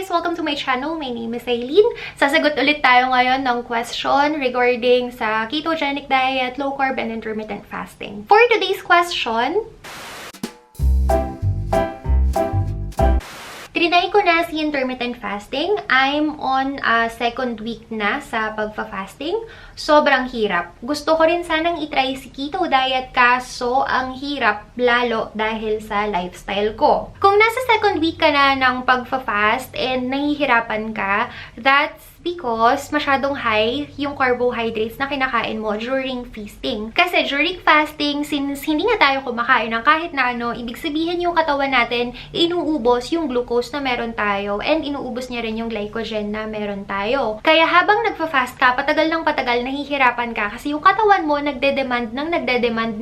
guys! Welcome to my channel. My name is Aileen. Sasagot ulit tayo ngayon ng question regarding sa ketogenic diet, low carb, and intermittent fasting. For today's question, trinay ko na si intermittent fasting. I'm on a second week na sa pagfa-fasting. Sobrang hirap. Gusto ko rin sanang itry si keto diet kaso ang hirap lalo dahil sa lifestyle ko. Kung nasa second week ka na ng pagfa-fast and nahihirapan ka, that's because masyadong high yung carbohydrates na kinakain mo during feasting. Kasi during fasting, since hindi nga tayo kumakain ng kahit na ano, ibig sabihin yung katawan natin, inuubos yung glucose na meron tayo and inuubos niya rin yung glycogen na meron tayo. Kaya habang nagfa-fast ka, patagal ng patagal, nahihirapan ka kasi yung katawan mo nagde-demand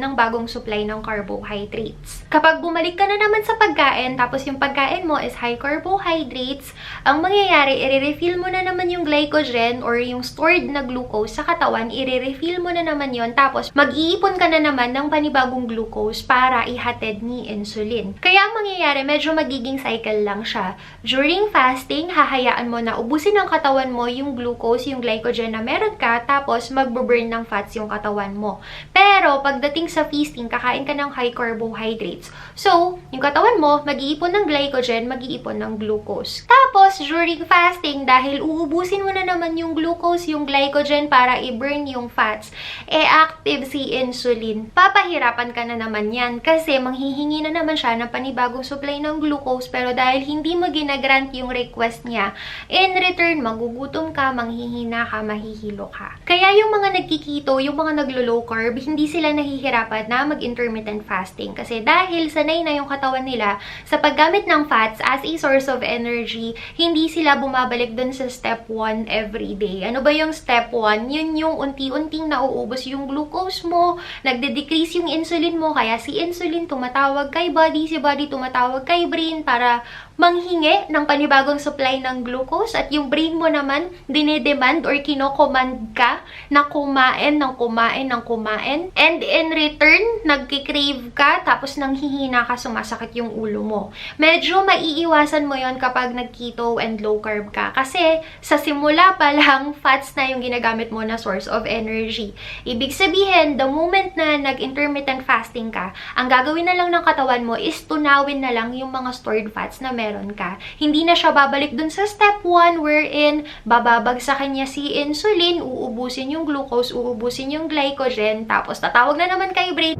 ng bagong supply ng carbohydrates. Kapag bumalik ka na naman sa pagkain, tapos yung pagkain mo is high carbohydrates, ang mangyayari, i-refill mo na naman yung glycogen or yung stored na glucose sa katawan, i-refill mo na naman yon, tapos mag-iipon ka na naman ng panibagong glucose para ihatid ni insulin. Kaya ang mangyayari, medyo magiging cycle lang siya. During fasting, hahayaan mo na ubusin ng katawan mo yung glucose, yung glycogen na meron ka, tapos magbo-burn ng fats yung katawan mo. Pero pagdating sa feasting, kakain ka ng high carbohydrates. So, yung katawan mo, mag-iipon ng glycogen, mag-iipon ng glucose. Tapos, during fasting, dahil uubusin mo na naman yung glucose, yung glycogen para i-burn yung fats, active si insulin. Papahirapan ka na naman yan kasi manghihingi na naman siya ng panibagong supply ng glucose, pero dahil hindi mo ginagrant yung request niya, in return, magugutom ka, manghihina ka, mahihilo ka. Kaya yung mga nagkikito, yung mga naglo-low carb, hindi sila nahihirapan na mag-intermittent fasting kasi dahil sanay na yung katawan nila sa paggamit ng fats as a source of energy, hindi sila bumabalik dun sa step 1 every day. Ano ba yung step 1? Yun yung unti-unting nauubos yung glucose mo, nagde-decrease yung insulin mo, kaya si insulin tumatawag kay body, si body tumatawag kay brain para manghingi ng panibagong supply ng glucose, at yung brain mo naman dinedemand or kinocommand ka na kumain ng kumain ng kumain, and in return nagkikrave ka, tapos nanghihina ka, sumasakit yung ulo mo. Medyo maiiwasan mo yon kapag nag-keto and low carb ka kasi sa simula pa lang fats na yung ginagamit mo na source of energy. Ibig sabihin, the moment na nag-intermittent fasting ka, ang gagawin na lang ng katawan mo is tunawin na lang yung mga stored fats na meron ka. Hindi na siya babalik dun sa step 1 wherein bababagsakin niya si insulin, uubusin yung glucose, uubusin yung glycogen, tapos tatawag na naman kay brain.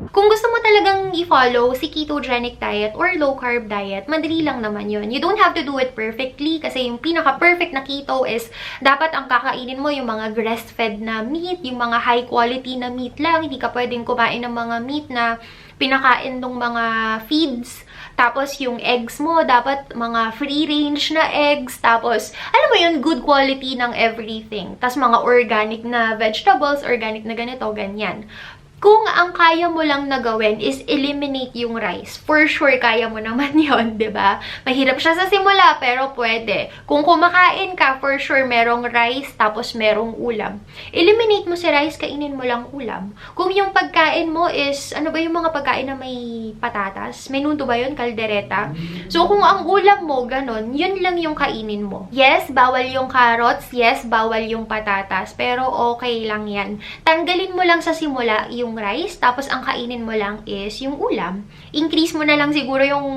Kung gusto mo talagang i-follow si ketogenic diet or low carb diet, madali lang naman yun. You don't have to do it perfectly kasi yung pinaka-perfect na keto is dapat ang kakainin mo yung mga grass-fed na meat, yung mga high quality na meat lang. Hindi ka pwedeng kumain ng mga meat na pinakain ng mga feeds. Tapos, yung eggs mo, dapat mga free-range na eggs. Tapos, alam mo yun, good quality ng everything. Tapos, mga organic na vegetables, organic na ganito, ganyan. Kung ang kaya mo lang na gawin is eliminate yung rice, for sure kaya mo naman yon, 'di ba? Mahirap siya sa simula pero pwede. Kung kumakain ka, for sure merong rice tapos merong ulam. Eliminate mo si rice, kainin mo lang ulam. Kung yung pagkain mo is, ano ba yung mga pagkain na may patatas? Menudo ba yun? Kaldereta? So kung ang ulam mo ganon, yun lang yung kainin mo. Yes, bawal yung carrots, yes, bawal yung patatas, pero okay lang yan. Tanggalin mo lang sa simula yung rice, tapos ang kainin mo lang is yung ulam. Increase mo na lang siguro yung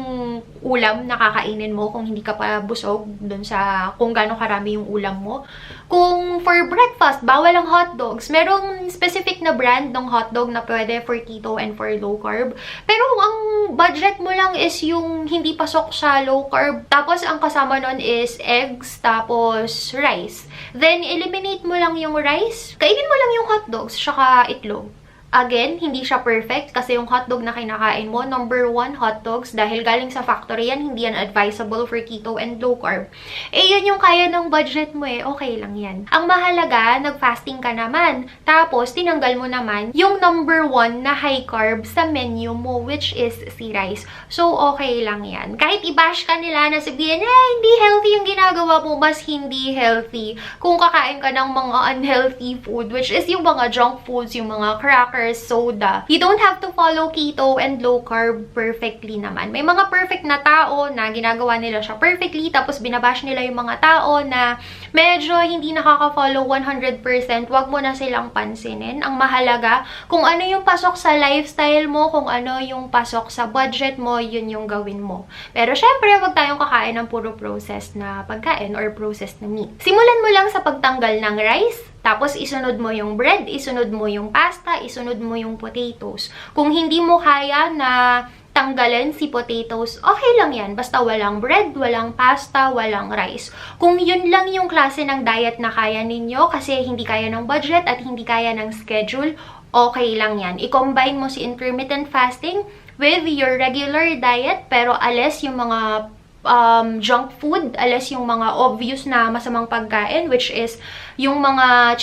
ulam na kakainin mo kung hindi ka pa busog dun sa kung gaano karami yung ulam mo. Kung for breakfast, bawal ang hotdogs. Merong specific na brand ng hotdog na pwede for keto and for low carb. Pero kung ang budget mo lang is yung hindi pasok sa low carb, tapos ang kasama nun is eggs, tapos rice, then eliminate mo lang yung rice, kainin mo lang yung hotdogs, saka itlog. Again, hindi siya perfect kasi yung hotdog na kinakain mo, number 1 hotdogs, dahil galing sa factory yan, hindi yan advisable for keto and low carb. Yun yung kaya ng budget mo okay lang yan. Ang mahalaga, nag-fasting ka naman, tapos tinanggal mo naman yung number 1 na high carb sa menu mo, which is si rice. So, okay lang yan. Kahit i-bash ka nila na sabihin, hindi healthy yung ginagawa mo, mas hindi healthy kung kakain ka ng mga unhealthy food, which is yung mga junk foods, yung mga crackers, crackers, soda. You don't have to follow keto and low carb perfectly naman. May mga perfect na tao na ginagawa nila siya perfectly, tapos binabash nila yung mga tao na medyo hindi nakaka-follow 100%. Wag mo na silang pansinin. Ang mahalaga, kung ano yung pasok sa lifestyle mo, kung ano yung pasok sa budget mo, yun yung gawin mo. Pero syempre, wag tayong kakain ng puro processed na pagkain or processed na meat. Simulan mo lang sa pagtanggal ng rice, tapos isunod mo yung bread, isunod mo yung pasta, isunod mo yung potatoes. Kung hindi mo kaya na tanggalin si potatoes, okay lang yan. Basta walang bread, walang pasta, walang rice. Kung yun lang yung klase ng diet na kaya ninyo, kasi hindi kaya ng budget at hindi kaya ng schedule, okay lang yan. I-combine mo si intermittent fasting with your regular diet, pero alis yung mga junk food, alas yung mga obvious na masamang pagkain, which is yung mga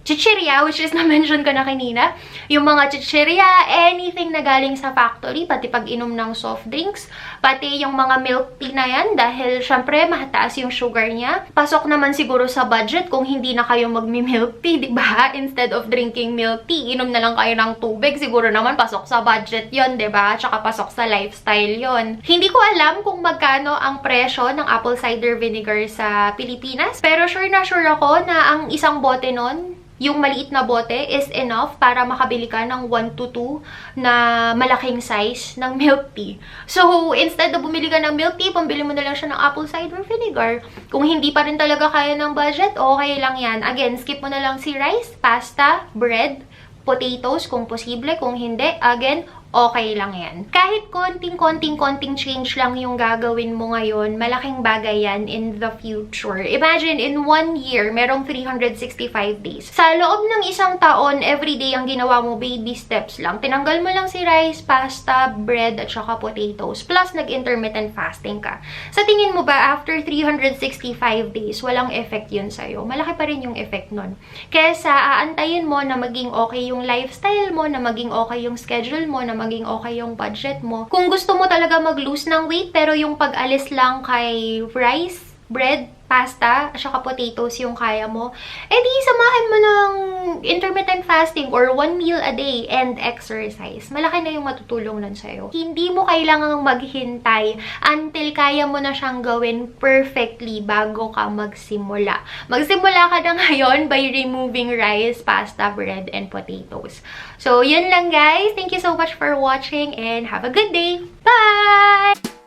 chichirya, which is na-mention ko na kanina, yung mga chichirya, anything na galing sa factory, pati pag-inom ng soft drinks, pati yung mga milk tea na yan, dahil syempre mataas yung sugar niya. Pasok naman siguro sa budget kung hindi na kayo magmi-milk tea, diba? Instead of drinking milk tea, inom na lang kayo ng tubig, siguro naman pasok sa budget yon, diba? Tsaka pasok sa lifestyle yon. Hindi ko alam kung magkano ang presyo ng apple cider vinegar sa Pilipinas, pero sure na sure ako na ang isang bote nun, yung maliit na bote, is enough para makabili ka ng 1 to 2 na malaking size ng milk tea. So, instead na bumili ka ng milk tea, pambili mo na lang siya ng apple cider vinegar. Kung hindi pa rin talaga kaya ng budget, okay lang yan. Again, skip mo na lang si rice, pasta, bread, potatoes kung posible. Kung hindi, again, okay lang yan. Kahit konting change lang yung gagawin mo ngayon, malaking bagay yan in the future. Imagine, in 1 year, merong 365 days. Sa loob ng isang taon, everyday ang ginawa mo, baby steps lang. Tinanggal mo lang si rice, pasta, bread, at saka potatoes. Plus, nag-intermittent fasting ka. Sa tingin mo ba, after 365 days, walang effect yun sa'yo? Malaki pa rin yung effect nun. Kesa, aantayin mo na maging okay yung lifestyle mo, na maging okay yung schedule mo, na maging okay yung budget mo. Kung gusto mo talaga mag-lose ng weight, pero yung pag-alis lang kay rice, bread, pasta, at saka potatoes yung kaya mo, edi samahan mo ng intermittent fasting or 1 meal a day and exercise. Malaki na yung matutulong nun sa'yo. Hindi mo kailangang maghintay until kaya mo na siyang gawin perfectly bago ka magsimula. Magsimula ka na ngayon by removing rice, pasta, bread, and potatoes. So, yun lang guys. Thank you so much for watching and have a good day. Bye!